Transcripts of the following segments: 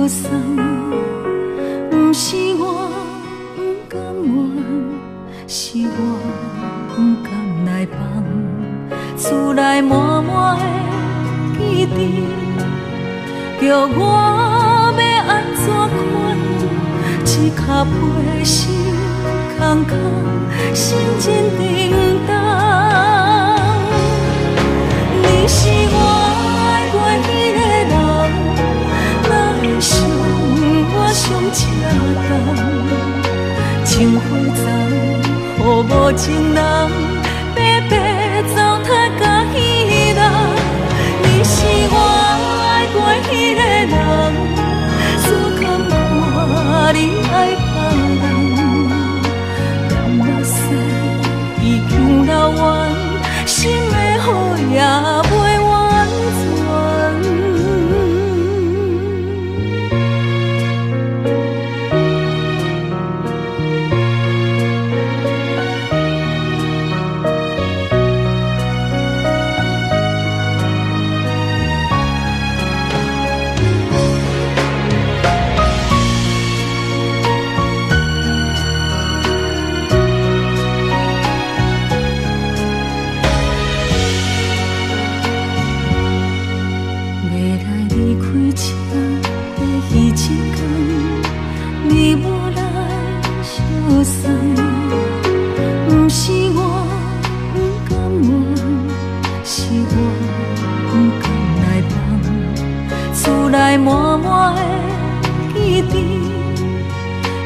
送，不是我不甘愿，是我不甘来放，厝内满满的记忆，叫我要安怎款？一脚背心空空，心真沉重。你是我爱过迄个人，哪会想我上车重？情花丛，予无情人，白白糟蹋甲彼人。你是我爱过迄个人，怎敢看你爱别人？甘目屎已经流完，心的雨也袂完全。不是我不甘愿，是我不甘来放，厝内满满的记忆，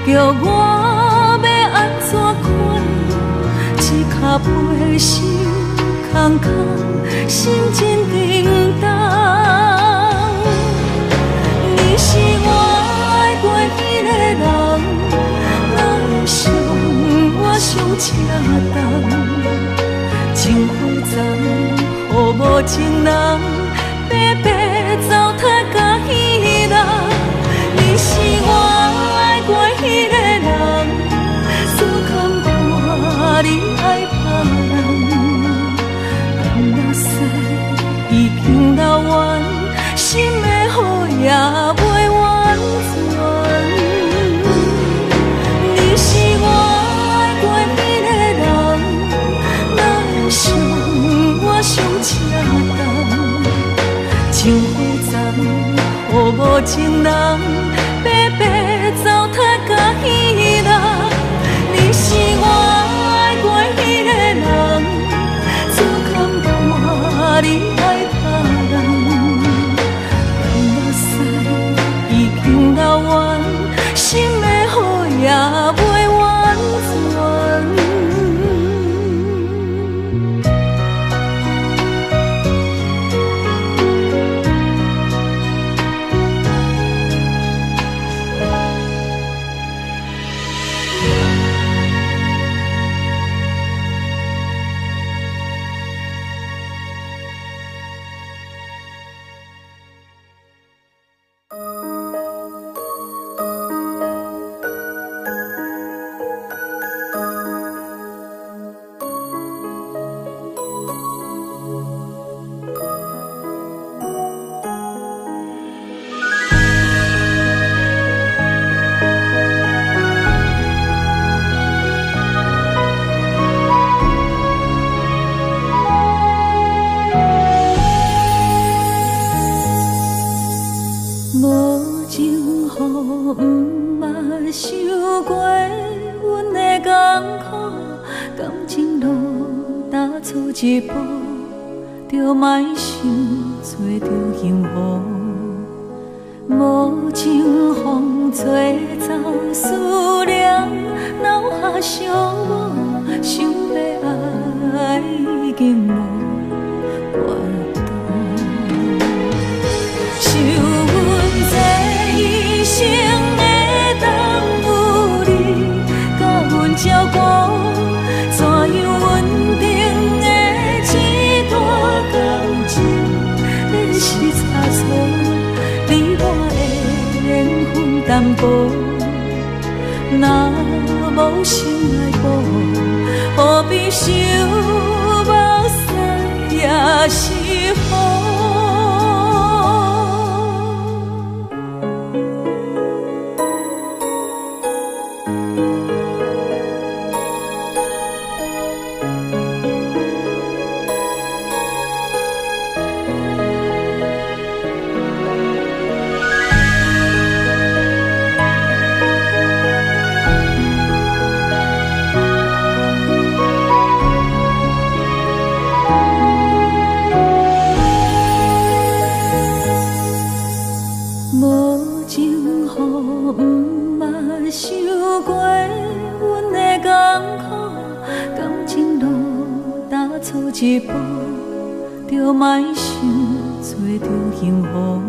叫我要安怎款？一脚背心空空，心真沉重。你是我爱过迄个人，哪会想我上车重？情花丛，予无情人，白白糟蹋甲彼人。你是我爱过迄个人，怎堪看你爱别人？甘目屎已经流完，心的雨也袂完全。你是我爱过迄个人，哪会想我上车重？情花丛，予无情人，白白糟蹋甲彼人。你是我爱过迄个人，怎堪看你爱别人？甘目屎已经流完，心的雨也袂完全。无情雨毋捌受过阮的艰苦，感情路踏错一步，就莫想找着幸福。无情风吹走思念，留下伤无，想要爱已经无缘度。一生会当有你，甲阮照顾，怎样稳定的一段感情，要是差错，你我的缘分淡薄，若无心来补，何必想目屎也是雨。情乎不捌受过阮的艰苦，感情路踏错一步，就莫想找着幸福。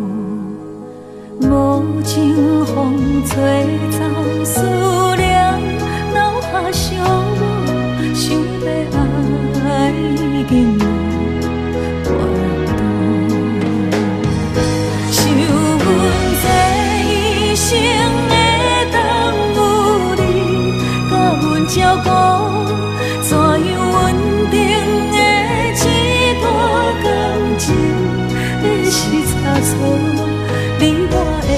无情风吹走思念，留下伤无，想要爱已经无法度。想阮这一生会当有你，甲阮照顾，怎样稳定的一段感情会是差错？你我的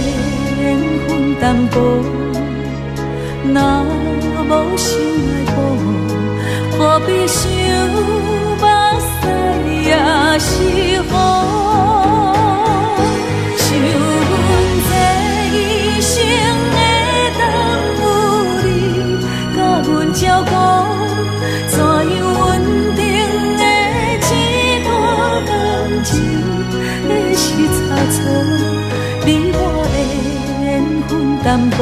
缘分淡薄，若无心来补，何必想目屎也是雨？想阮这一生会当有你，甲阮照顾，怎样稳定的一段感情会是差错？你我的缘分淡薄。